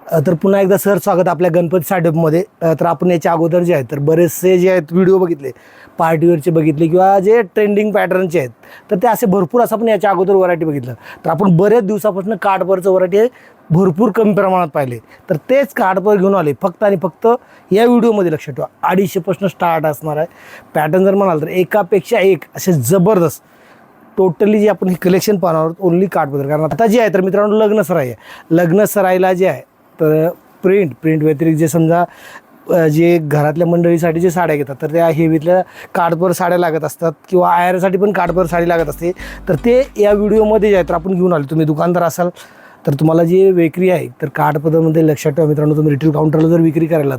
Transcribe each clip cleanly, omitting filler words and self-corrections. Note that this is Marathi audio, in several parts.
तर पुन्हा एकदा सर स्वागत आपल्या गणपती स्टार्टअपमध्ये. तर आपण याच्या अगोदर जे आहेत तर बरेचसे जे आहेत व्हिडिओ बघितले, पार्टीवेअरचे बघितले किंवा जे ट्रेंडिंग पॅटर्नचे आहेत, तर ते असे भरपूर असं आपण याच्या अगोदर व्हरायटी बघितलं. तर आपण बरेच दिवसापासून कार्डवरचं व्हरायटी भरपूर कमी प्रमाणात पाहिले, तर तेच कार्डवर घेऊन आले फक्त आणि फक्त या व्हिडिओमध्ये. लक्षात ठेवा, 250 स्टार्ट असणार आहे. पॅटर्न जर म्हणाल तर एकापेक्षा एक असे जबरदस्त टोटली जे आपण हे कलेक्शन पाहणार आहोत ओनली कार्डबद्दल. कारण आता जे आहे तर मित्रांनो लग्न सराई आहे. लग्न सराईला जे आहे तर प्रिंट व्यतिरिक्त जे समजा जे घरातल्या मंडळीसाठी जे साड्या घेतात तर त्या हेवीतल्या कार्डवर साड्या लागत असतात किंवा आयरसाठी पण कार्डवर साडी लागत असते, तर ते या व्हिडिओमध्ये जे आहे तर आपण घेऊन आलो. तुम्ही दुकानदार असाल तर तुम्हाला जे विक्री आहे तर कार्डपदामध्ये लक्षात ठेवा मित्रांनो, तुम्ही रिटेल काउंटरला जर विक्री करायला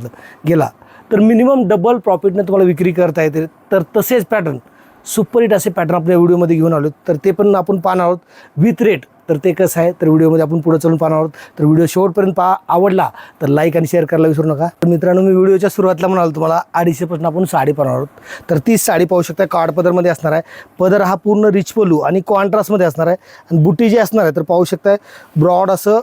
गेला तर मिनिमम डबल प्रॉफिटने तुम्हाला विक्री करता येते. तर तसेच पॅटर्न सुपर हिट असे पॅटर्न आपल्या व्हिडिओमध्ये घेऊन आलो, तर ते पण आपण पाहणार आहोत विथ रेट. तर ते कसं आहे तर व्हिडिओमध्ये आपण पुढे चलून पाहणार आहोत. तर व्हिडिओ शेवटपर्यंत पहा. आवडला तर लाईक आणि शेअर करायला विसरू नका. तर मित्रांनो, मी व्हिडिओच्या सुरुवातीला म्हणालो तुम्हाला 250 आपण साडी पाहणार आहोत. तर ती साडी पाहू शकता कार्ड पदरमध्ये असणार आहे. पदर हा पूर्ण रिच पल्लू आणि कॉन्ट्रास्टमध्ये असणार आहे. आणि बुट्टी जी असणार आहे तर पाहू शकताय ब्रॉड असं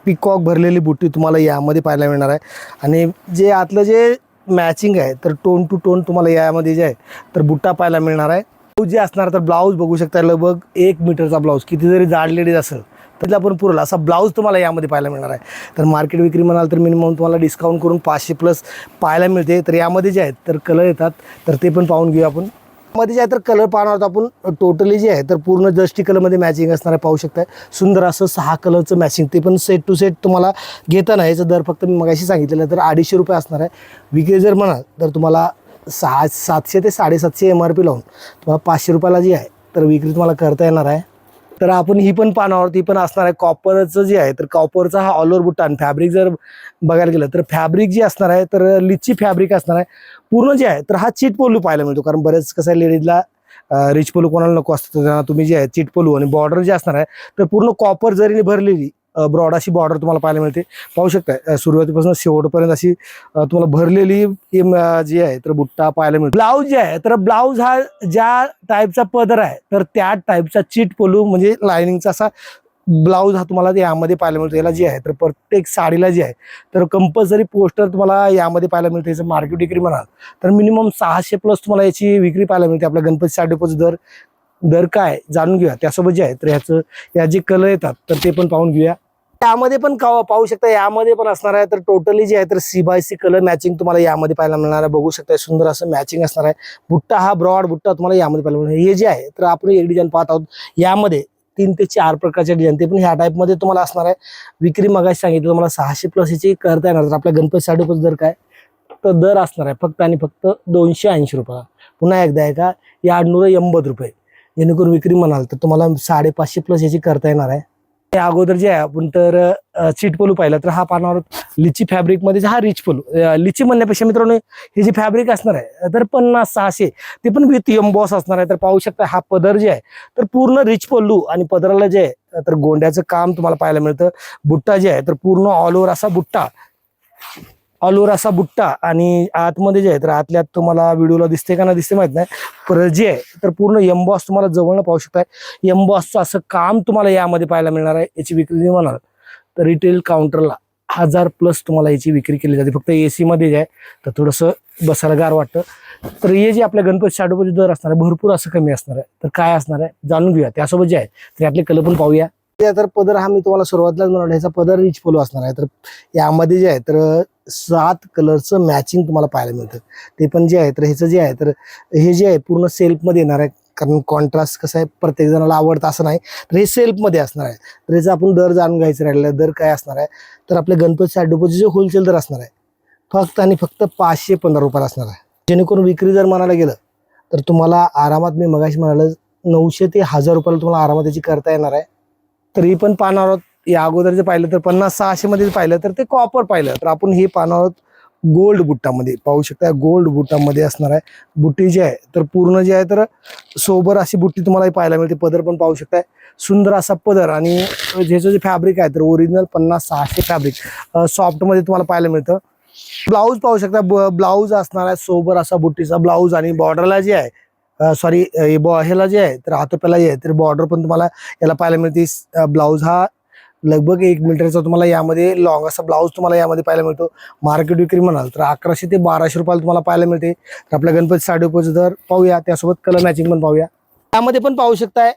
पिकॉक भरलेली बुट्टी तुम्हाला यामध्ये पाहायला मिळणार आहे. आणि जे आतलं जे मॅचिंग आहे तर टोन टू टोन तुम्हाला यामध्ये जे आहे तर बुट्टा पाहायला मिळणार आहे. जे असणार तर ब्लाऊज बघू शकता, लगभग 1 मीटरचा ब्लाऊज, किती जरी जाड लेडीज असेल तर आपण पुरेल असा ब्लाऊज तुम्हाला यामध्ये पाहायला मिळणार आहे. तर मार्केट विक्री म्हणाल तर मिनिमम तुम्हाला डिस्काउंट करून 500+ पाहायला मिळते. तर यामध्ये जे आहेत तर कलर येतात तर ते पण पाहून घेऊ आपण. मध्ये जे आहे तर कलर पाहणार आहोत आपण. टोटली जे आहे तर पूर्ण जस्टी कलरमध्ये मॅचिंग असणार आहे. पाहू शकताय सुंदर असं 6 कलरचं मॅचिंग, ते पण सेट टू सेट तुम्हाला घेताना याचा दर फक्त मी मगाशी सांगितलेलं तर 250 रुपये असणार आहे. विक्री जर म्हणाल तर तुम्हाला 700 ते 750 MRP लावून तुम्हाला 500 रुपयाला जी आहे तर विक्री तुम्हाला करता येणार आहे. तर आपण ही पण पाहणार आहोत. ही पण असणार आहे कॉपरचं जे आहे तर कॉपरचा हा ऑल ओव्हर बुट्टा. आणि फॅब्रिक जर बघायला गेलं तर फॅब्रिक जी असणार आहे तर लिची फॅब्रिक असणार आहे. पूर्ण जे आहे तर हा चीट पोलू पाहायला मिळतो. कारण बरेच कसं आहे लेडीजला रिच पोलू कोणाला नको असतं, तर तुम्ही जे आहे चीट पोलू आणि बॉर्डर जे असणार आहे तर पूर्ण कॉपर जरीने भरलेली ब्रॉड अशी बॉर्डर तुम्हाला पाहायला मिळते. पाहू शकता सुरुवातीपासून शेवटपर्यंत अशी तुम्हाला भरलेली जी आहे तर बुट्टा पाहायला मिळतो. ब्लाऊज जे आहे तर ब्लाऊज हा ज्या टाईपचा पदर आहे तर त्या टाईपचा चीट पोलू म्हणजे लायनिंगचा असा ब्लाऊज हा तुम्हाला यामध्ये पाहायला मिळतो. याला जे आहे तर प्रत्येक साडीला जे आहे तर कंपल्सरी पोस्टर तुम्हाला यामध्ये पाहायला मिळते. याचं मार्केट विक्री म्हणाल तर मिनिमम 600+ तुम्हाला याची विक्री पाहायला मिळते. आपल्या गणपती साडीचं दर काय जाणून घेऊया. त्यासोबत जे आहे तर या जे कलर येतात तर ते पण पाहून घेऊया. त्यामध्ये पण पाहू शकता यामध्ये पण असणार आहे तर टोटली जे आहे तर C/C कलर मॅचिंग तुम्हाला यामध्ये पाहायला मिळणार आहे. बघू शकता सुंदर असं मॅचिंग असणार आहे. बुट्टा हा ब्रॉड बुट्टा तुम्हाला यामध्ये पाहायला मिळणार. हे जे आहे तर आपण एक डिझाईन पाहत आहोत. यामध्ये 3 ते 4 प्रकारचे डिझाईन ते पण ह्या टाईपमध्ये तुम्हाला असणार आहे. विक्री मगाशी सांगितलं तुम्हाला 600+ याची करता येणार. तर आपल्या गणपती साडीचं दर काय तर दर असणार आहे फक्त आणि फक्त 280 रुपयाला. पुन्हा एकदा आहे का 880 रुपये. जेणेकरून विक्री म्हणाल तर तुम्हाला 550+ याची करता येणार आहे. त्या अगोदर जे आहे आपण तर चीट पोलू पाहिलं तर हा पाहणार लिची फॅब्रिकमध्ये हा रिच पोलू. लिची म्हणण्यापेक्षा मित्रांनो हे जे फॅब्रिक असणार आहे तर 50-600 ते पण विथ एम्बॉस असणार आहे. तर पाहू शकता हा पदर जे आहे तर पूर्ण रिच पोलू आणि पदराला जे आहे तर गोंड्याचं काम तुम्हाला पाहायला मिळतं. बुट्टा जे आहे तर पूर्ण ऑल ओव्हर असा बुट्टा आणि आतमध्ये जे आहे तर आतल्यात तुम्हाला व्हिडिओला दिसते का ना दिसते माहित नाही, पर जे आहे तर पूर्ण एम्बॉस तुम्हाला जवळनं पाहू शकताय. एम्बॉसचं असं काम तुम्हाला यामध्ये पाहायला मिळणार आहे. याची विक्री म्हणाल तर रिटेल काउंटरला 1000+ तुम्हाला याची विक्री केली जाते. फक्त AC मध्ये जे आहे तर थोडंसं बसायला गार वाटतं. तर हे जे आपल्या गणपती साडीचे दर असणार आहे भरपूर असं कमी असणार आहे. तर काय असणार आहे जाणून घेऊया. त्यासोबत जे आहे तर यातले कलर पण पाहूया. तर पदर हा मी तुम्हाला सुरुवातीलाच म्हणाला ह्याचा पदर रिच पोलो असणार आहे. तर यामध्ये जे आहे तर 7 कलरचं मॅचिंग तुम्हाला पाहायला मिळतं. ते पण जे आहे तर ह्याचं जे आहे तर हे जे आहे पूर्ण सेल्फमध्ये येणार आहे. कारण कॉन्ट्रास्ट कसं आहे प्रत्येक जणाला आवडतं असं नाही, तर हे सेल्फमध्ये असणार आहे. तर याचं आपण दर जाणून घ्यायचं राहिलेलं. दर काय असणार आहे तर आपल्या गणपती साडीचे जे होलसेल दर असणार आहे फक्त आणि फक्त 515 रुपयाला असणार आहे. जेणेकरून विक्री जर म्हणायला गेलं तर तुम्हाला आरामात मी मगाशी म्हणालं 900 ते 1000 रुपयाला तुम्हाला आरामात याची करता येणार आहे. तरी पण पाहणार आहोत या अगोदर जे पाहिलं तर 50-600 मध्ये पाहिलं तर ते कॉपर पाहिलं. तर आपण हे पाहणार आहोत गोल्ड बुट्टामध्ये. पाहू शकता गोल्ड बुट्टामध्ये असणार आहे. बुट्टी जी आहे तर पूर्ण जे आहे तर सोबर अशी बुट्टी तुम्हाला पाहायला मिळते. पदर पण पाहू शकताय सुंदर असा पदर आणि ज्याचं जे फॅब्रिक आहे तर ओरिजिनल 50-600 फॅब्रिक सॉफ्टमध्ये तुम्हाला पाहायला मिळतं. ब्लाऊज पाहू शकता ब्लाऊज असणार आहे सोबर असा बुट्टीचा ब्लाऊज. आणि बॉर्डरला जे आहे ह्याला जे आहे तर हातोप्याला जे आहे तर बॉर्डर पण तुम्हाला याला पाहायला मिळते. ब्लाऊज हा लगभग 1 मीटरचा तुम्हाला यामध्ये लॉंग असा ब्लाऊज तुम्हाला यामध्ये पाहायला मिळतो. मार्केट विक्री म्हणाल तर 1100 ते 1200 रुपयाला तुम्हाला पाहायला मिळते. तर आपल्या गणपती साडी उपयोगाचा दर पाहूया, त्यासोबत कलर मॅचिंग पण पाहूया. त्यामध्ये पण पाहू शकताय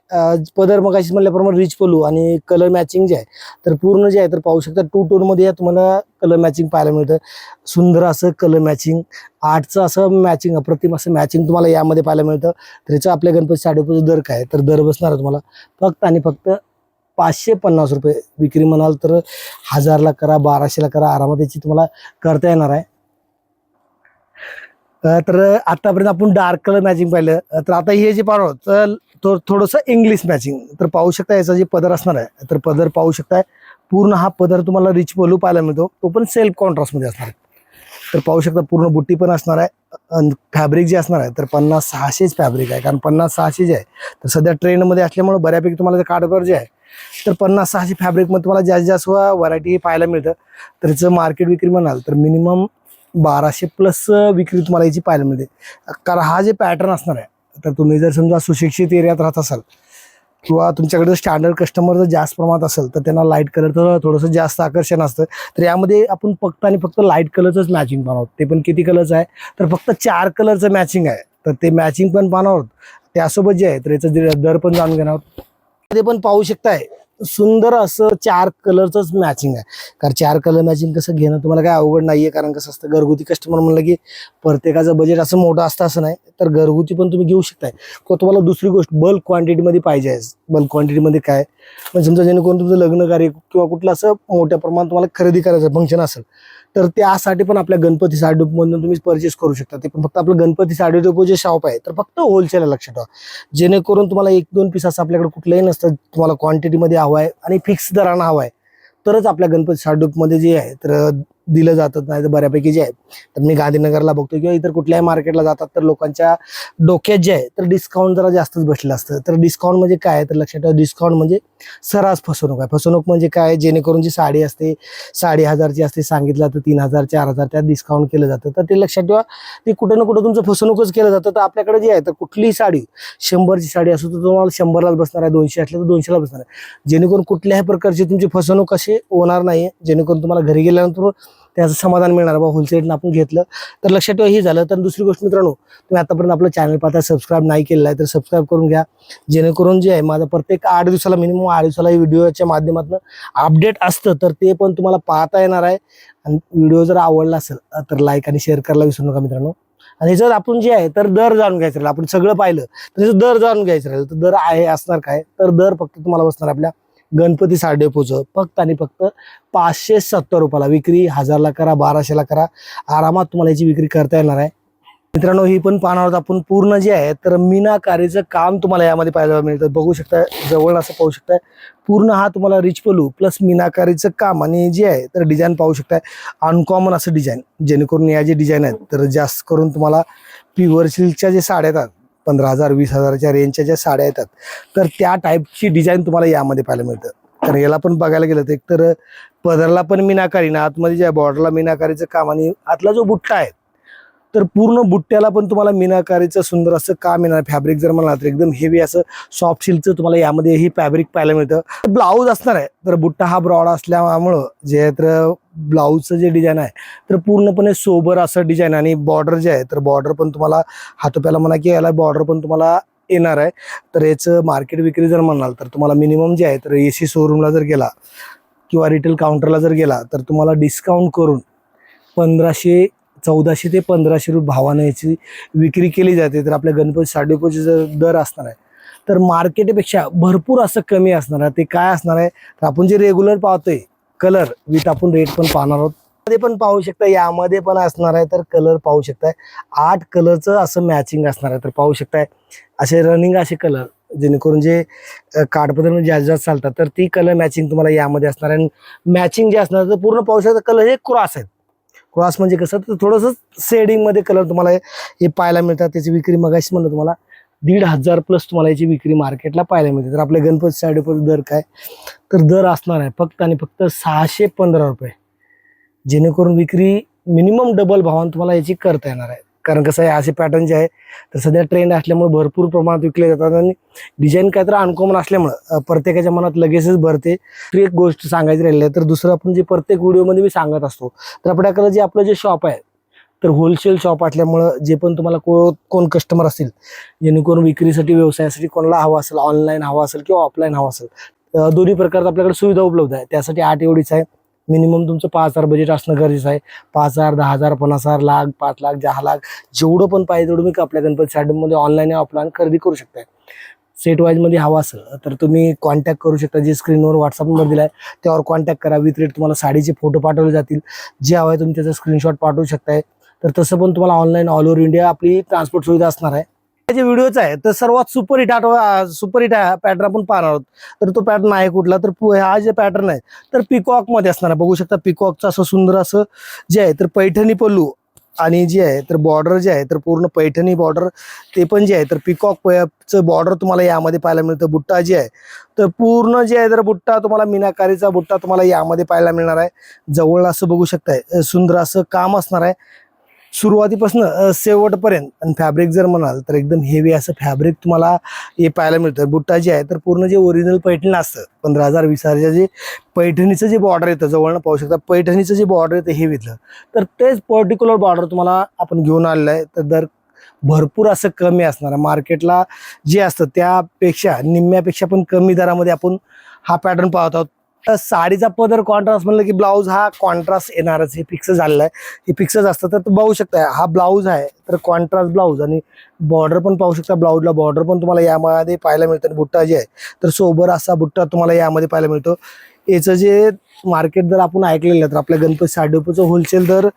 पदर मगाशी म्हणल्याप्रमाणे रिच पलू आणि कलर मॅचिंग जे आहे तर पूर्ण जे आहे तर पाहू शकता 2 टोन मध्ये तुम्हाला कलर मॅचिंग पाहायला मिळतं. सुंदर असं कलर मॅचिंग 8चं असं मॅचिंग अप्रतिम असं मॅचिंग तुम्हाला यामध्ये पाहायला मिळतं. तर याचा आपल्या गणपती साडी उपयोगाचा दर काय, तर दर बसणार आहे तुम्हाला फक्त आणि फक्त 550 रुपये. विक्री म्हणाल तर 1000ला करा, 1200ला करा, आरामात याची तुम्हाला करता येणार आहे. तर आतापर्यंत आपण डार्क कलर मॅचिंग पाहिलं. तर आता हे जे पाहू तर थोडंसं इंग्लिश मॅचिंग. तर पाहू शकता याचा जे पदर असणार आहे तर पदर पाहू शकताय पूर्ण हा पदर तुम्हाला रिच पलू पाहायला मिळतो, तो पण सेल्फ कॉन्ट्रास्टमध्ये असणार आहे. तर पाहू शकता पूर्ण बुट्टी पण असणार आहे. फॅब्रिक जे असणार आहे तर 50-600च फॅब्रिक आहे, कारण 50-600 जे आहे तर सध्या ट्रेंडमध्ये असल्यामुळे बऱ्यापैकी तुम्हाला कार्डवर जे आहे तर 50-600 फॅब्रिकमध्ये तुम्हाला जास्त जास्त व्हरायटी पाहायला मिळतं. तर याचं मार्केट विक्री म्हणाल तर मिनिमम 1200 प्लस विक्री तुम्हाला याची पाहायला मिळते. कारण हा जे पॅटर्न असणार आहे तर तुम्ही जर समजा सुशिक्षित एरियात राहत असाल किंवा तुमच्याकडे स्टँडर्ड कस्टमर जर जास्त प्रमाणात असेल तर त्यांना लाईट कलरचं थोडंसं जास्त आकर्षण असतं. तर यामध्ये आपण फक्त आणि फक्त लाईट कलरचंच मॅचिंग पाहणार आहोत. ते पण किती कलरचं आहे तर फक्त 4 कलरचं मॅचिंग आहे. तर ते मॅचिंग पण पाहणार आहोत, त्यासोबत जे आहे तर याचं दर पण जाणून घेणार आहोत. ते पण पाहू शकताय सुंदर असं 4 कलरचंच मॅचिंग आहे. कारण 4 कलर मॅचिंग कसं घेणं तुम्हाला काय अवघड नाहीये, कारण कसं असतं घरगुती कस्टमर म्हणलं की प्रत्येकाचं बजेट असं मोठं असतं असं नाही. तर घरगुती पण तुम्ही घेऊ शकताय किंवा तुम्हाला दुसरी गोष्ट बल्क क्वांटिटीमध्ये पाहिजे आहे. बल्क क्वांटिटीमध्ये काय म्हणजे समजा जेणेकरून तुमचं लग्न कार्य किंवा कुठलं असं मोठ्या प्रमाणात तुम्हाला खरेदी करायचं फंक्शन असेल तर त्यासाठी पण आपल्या गणपती साडी डेपोमधून तुम्ही परचेस करू शकता. ते पण फक्त आपलं गणपती साडी डेपो जे शॉप आहे तर फक्त होलसेल लक्षात ठेवा, जेणेकरून तुम्हाला 1-2 पीस असं आपल्याकडे कुठलंही नसतं. तुम्हाला क्वांटिटीमध्ये हवं आहे आणि फिक्स दरानं हवं आहे तरच आपल्या गणपती साडी डेपोमध्ये जे आहे तर दिलं जातं. नाही तर बऱ्यापैकी जे आहे तर मी गांधीनगरला बघतो किंवा इतर कुठल्याही मार्केटला जातात तर लोकांच्या डोक्यात जे आहे तर डिस्काउंट जरा जास्तच बसलेलं असतं. तर डिस्काउंट म्हणजे काय आहे तर लक्षात ठेवा, डिस्काउंट म्हणजे सरास फसवणूक आहे. फसवणूक म्हणजे काय, जेणेकरून जी साडी असते 1050ची असते, सांगितलं तर 3000 4000 त्यात डिस्काउंट केलं जातं. तर ते लक्षात ठेवा, ते कुठं ना कुठं तुमचं फसवणूकच केलं जातं. तर आपल्याकडे जे आहे तर कुठलीही साडी 100ची साडी असो तर तुम्हाला 100लाच बसणार आहे, 200 असलं तर 200ला बसणार आहे, जेणेकरून कुठल्याही प्रकारची तुमची फसवणूक अशी होणार नाही. जेणेकरून तुम्हाला घरी गेल्यानंतर त्याचं समाधान मिळणार. बा होलसेलनं आपण घेतलं तर लक्षात ठेवा हे झालं. तर दुसरी गोष्ट मित्रांनो, तुम्ही आतापर्यंत आपलं चॅनल पाहता सबस्क्राईब नाही केलेलं आहे तर सबस्क्राईब करून घ्या, जेणेकरून जे आहे माझं प्रत्येक 8 दिवसाला मिनिमम 8 दिवसाला व्हिडिओच्या माध्यमातून अपडेट असतं तर ते पण तुम्हाला पाहता येणार आहे. आणि व्हिडिओ जर आवडला असेल तर लाईक आणि शेअर करायला विसरू नका मित्रांनो. आणि जर आपण जे आहे तर दर जाणून घ्यायचं राहिलं, आपण सगळं पाहिलं तर त्याचं दर जाणून घ्यायचं राहिलं तर दर आहे असणार काय, तर दर फक्त तुम्हाला बसणार आपल्या गणपती साडी डेपोचं फक्त आणि फक्त 570 रुपयाला. विक्री 1000ला करा, 1200ला करा, आरामात तुम्हाला याची विक्री करता येणार आहे. मित्रांनो ही पण पाहणार आहोत आपण पूर्ण जे आहे तर मीनाकारीचं काम तुम्हाला यामध्ये पाहायला मिळतं. बघू शकता जवळ असं पाहू शकताय पूर्ण हा तुम्हाला रिच पलू प्लस मीनाकारीचं काम आणि जे आहे तर डिझाईन पाहू शकताय अनकॉमन असं डिझाईन, जेणेकरून या जे डिझाईन आहेत तर जास्त करून तुम्हाला प्युअर सिल्कच्या जे साड्या येतात 15,000-20,000च्या रेंजच्या ज्या साड्या येतात तर त्या टाईपची डिझाईन तुम्हाला यामध्ये पाहायला मिळतं. तर याला पण बघायला गेलं तर एकतर पदरला पण मीनाकारी ना, आतमध्ये जे बॉर्डरला मीनाकारीचं काम आणि आतला जो बुट्टा आहे तर पूर्ण बुट्ट्याला पण तुम्हाला मीनाकारीचं सुंदर असं काम येणार. फॅब्रिक जर म्हणला तर एकदम हेवी असं सॉफ्ट सिल्कचं तुम्हाला यामध्ये ही फॅब्रिक पाहायला मिळतं. ब्लाऊज असणार आहे तर बुट्टा हा ब्रॉड असल्यामुळं जे आहे तर ब्लाऊजचं जे डिझाईन आहे तर पूर्णपणे सोबर असं डिझाईन आणि बॉर्डर जे आहे तर बॉर्डर पण तुम्हाला हातोप्याला म्हणा की याला बॉर्डर पण तुम्हाला येणार आहे. तर याचं मार्केट विक्री जर म्हणाल तर तुम्हाला मिनिमम जे आहे तर AC शोरूमला जर गेला किंवा रिटेल काउंटरला जर गेला तर तुम्हाला डिस्काउंट करून 1400 ते 1500 रुपये भावाने याची विक्री केली जाते. तर आपल्या गणपती साडी डेपोचे जर दर असणार आहे तर मार्केटपेक्षा भरपूर असं कमी असणार आहे. ते काय असणार आहे तर आपण जे रेग्युलर पाहतोय कलर विथ आपण रेट पण पाहणार आहोत. मध्ये पण पाहू शकता, यामध्ये पण असणार आहे तर कलर पाहू शकताय 8 कलरचं असं मॅचिंग असणार आहे. तर पाहू शकताय असे रनिंग असे कलर, जेणेकरून जे काठपदर जास्त जास्त चालतात तर ती कलर मॅचिंग तुम्हाला यामध्ये असणार आहे. मॅचिंग जे असणार तर पूर्ण पाहू शकता कलर हे क्रॉस आहेत. क्रॉस म्हणजे कसं तर थोडंसं शेडिंगमध्ये कलर तुम्हाला हे पाहायला मिळतात. त्याची विक्री मगाशी म्हणलं तुम्हाला 1500 प्लस तुम्हाला याची विक्री मार्केटला पाहायला मिळते. तर आपल्या गणपती साडी डेपोचा दर काय तर दर असणार आहे फक्त आणि फक्त 615 रुपये, जेणेकरून विक्री मिनिमम डबल भावानं तुम्हाला याची करता येणार आहे. कारण कसं आहे असे पॅटर्न जे आहे तर सध्या ट्रेंड असल्यामुळे भरपूर प्रमाणात विकले जातात आणि डिझाईन काय तर अनकॉमन असल्यामुळं प्रत्येकाच्या मनात लगेचच भरते. एक गोष्ट सांगायची राहिली आहे तर दुसरं आपण जे प्रत्येक व्हिडिओमध्ये मी सांगत असतो तर आपल्याकडे जे आपलं जे शॉप आहे तर होलसेल शॉप असल्यामुळं जे पण तुम्हाला कोण कस्टमर असतील जेणेकरून विक्रीसाठी व्यवसायासाठी कोणाला हवा असेल, ऑनलाईन हवा असेल किंवा ऑफलाईन हवा असेल, दोन्ही प्रकारचा आपल्याकडे सुविधा उपलब्ध आहे. त्यासाठी 8 एवढीच आहे. मिनिमम तुमचं 5,000 बजेट असणं गरजेचं आहे. 5,000, 10,000, 50,000, लाख, 5 लाख, 10 लाख जेवढं पण पाहिजे तेवढं मी आपल्या गणपती साडीमध्ये ऑनलाईन आणि ऑफलाईन खरेदी करू शकताय. सेट वाईजमध्ये हवा असेल तर तुम्ही कॉन्टॅक्ट करू शकता. जे स्क्रीनवर व्हॉट्सअप नंबर दिला आहे त्यावर कॉन्टॅक्ट करा. विथ रेट तुम्हाला साडीचे फोटो पाठवले जातील. जे हवं आहे तुम्ही त्याचा स्क्रीनशॉट पाठवू शकताय. तर तसं पण तुम्हाला ऑनलाईन ऑल ओव्हर इंडिया आपली ट्रान्सपोर्ट सुविधा असणार आहे. जे व्हिडिओच आहे तर सर्वात सुपरहिट पॅटर्न आपण पाहणार आहोत. तर तो पॅटर्न आहे कुठला तर हा जे पॅटर्न आहे तर पिकॉक मध्ये असणार आहे. बघू शकता पिकॉकचं असं सुंदर असं जे आहे तर पैठणी पल्लू आणि जे आहे तर बॉर्डर जे आहे तर पूर्ण पैठणी बॉर्डर ते पण जे आहे तर पिकॉकचं बॉर्डर तुम्हाला यामध्ये पाहायला मिळतं. बुट्टा जे आहे तर पूर्ण जे आहे तर बुट्टा तुम्हाला मीनाकारीचा बुट्टा तुम्हाला यामध्ये पाहायला मिळणार आहे. जवळ असं बघू शकताय सुंदर असं काम असणार आहे सुरुवातीपासून शेवटपर्यंत. आणि फॅब्रिक जर म्हणाल तर एकदम हेवी असं फॅब्रिक तुम्हाला हे पाहायला मिळतं. बुट्टा जे आहे तर पूर्ण जे ओरिजिनल पैठणी असतं 15,000 20,000 जे पैठणीचं जे बॉर्डर येतं जवळनं पाहू शकता. पैठणीचं जे बॉर्डर येतं हेवीतलं तर तेच पर्टिक्युलर बॉर्डर तुम्हाला आपण घेऊन आलेलं आहे. तर दर भरपूर असं कमी असणार आहे. मार्केटला जे असतं त्यापेक्षा निम्म्यापेक्षा पण कमी दरामध्ये आपण हा पॅटर्न पाहत आहोत. साडीचा पदर कॉन्ट्रास्ट म्हणलं की ब्लाऊज हा कॉन्ट्रास्ट येणारच. हे फिक्स झालेलं आहे. हे फिक्सच असतं. तर बघू शकता हा ब्लाऊज आहे तर कॉन्ट्रास्ट ब्लाऊज आणि बॉर्डर पण पाहू शकता. ब्लाऊजला बॉर्डर पण तुम्हाला यामध्ये पाहायला मिळतं. आणि बुट्टा जे आहे तर सोबर असा बुट्टा तुम्हाला यामध्ये पाहायला मिळतो. याचं जे मार्केट दर आपण ऐकलेलं तर आपल्या गणपती साडीचं होलसेल दर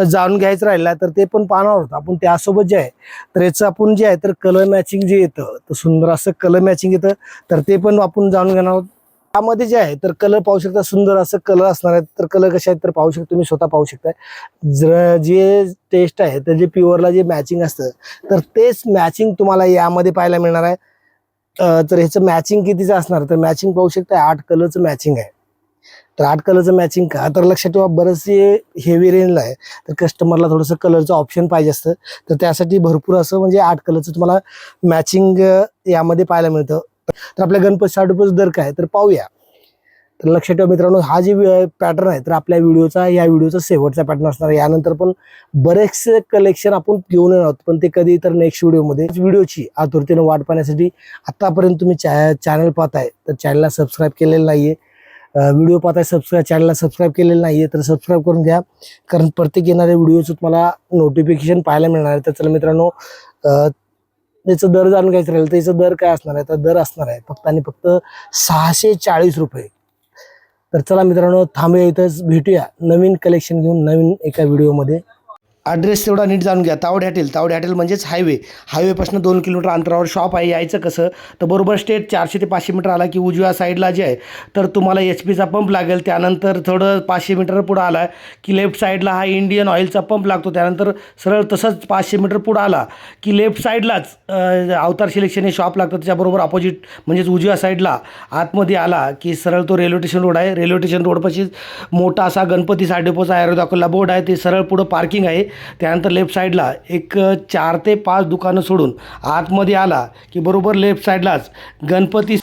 जाणून घ्यायचं राहिला तर ते पण पाहणार आहोत आपण. त्यासोबत जे आहे तर याचं आपण जे आहे तर कलर मॅचिंग जे येतं तर सुंदर असं कलर मॅचिंग येतं तर ते पण आपण जाणून घेणार आहोत. त्यामध्ये जे आहे तर कलर पाहू शकता सुंदर असं कलर असणार आहे. तर कलर कसे आहेत तर पाहू शकता तुम्ही स्वतः पाहू शकताय. जर जे टेस्ट आहे तर जे प्युअरला जे मॅचिंग असतं तर तेच मॅचिंग तुम्हाला यामध्ये पाहायला मिळणार आहे. तर ह्याचं मॅचिंग कितीचं असणार तर मॅचिंग पाहू शकता 8 कलरचं मॅचिंग आहे. तर 8 कलरचं मॅचिंग का तर लक्षात ठेवा बरेचसे हेवी रेंजला आहे तर कस्टमरला थोडंसं कलरचं ऑप्शन पाहिजे असतं. तर त्यासाठी भरपूर असं म्हणजे 8 कलरचं तुम्हाला मॅचिंग यामध्ये पाहायला मिळतं. तर आपल्या गणपती साडीचं दर काय तर पाहूया. तर लक्षात ठेवा मित्रांनो हा जे पॅटर्न आहे तर आपल्या या व्हिडिओचा शेवटचा पॅटर्न असणार आहे. यानंतर पण बरेचसे कलेक्शन आपण घेऊन येणार आहोत पण ते कधी तर नेक्स्ट व्हिडिओमध्ये. व्हिडिओची आतुरतेने वाट पाहण्यासाठी आतापर्यंत तुम्ही चॅनल पाहताय तर चॅनलला सबस्क्राईब केलेलं नाहीये. व्हिडिओ पाहताय चॅनलला सबस्क्राईब केलेलं नाहीये तर सबस्क्राईब करून घ्या. कारण प्रत्येक येणाऱ्या व्हिडिओचं तुम्हाला नोटिफिकेशन पाहायला मिळणार आहे. तर चला मित्रांनो त्याचं दर जाणून घ्यायचं राहील तर याचं दर काय असणार आहे तर दर असणार आहे फक्त आणि फक्त 640 रुपये. तर चला मित्रांनो थांबूया इथंच. भेटूया नवीन कलेक्शन घेऊन नवीन एका व्हिडिओमध्ये. ॲड्रेस तेवढा नीट जाणून घ्या. तावडे हॉटेल म्हणजेच हायवेपासून 2 किलोमीटर अंतरावर शॉप आहे. यायचं कसं तर बरोबर स्टेट 400 ते 500 मीटर आला की उजव्या साईडला जे आहे तर तुम्हाला HP पंप लागेल. त्यानंतर थोडं 500 मीटर पुढं आला की लेफ्ट साईडला हा इंडियन ऑइलचा पंप लागतो. त्यानंतर सरळ तसंच 500 मीटर पुढं आला की लेफ्ट साईडलाच अवतार सिलेक्शन हे शॉप लागतं. त्याच्याबरोबर अपोजिट म्हणजेच उजव्या साईडला आतमध्ये आला की सरळ तो रेल्वे स्टेशन रोड आहे. रेल्वे स्टेशन रोडपाशी मोठा असा गणपती साडेपोचा एरो दाखवला बोर्ड आहे. ते सरळ पुढं पार्किंग आहे. त्यानंतर लेफ्ट साईडला एक 4 ते 5 दुकानं सोडून आतमध्ये आला की बरोबर लेफ्ट साईडलाच गणपती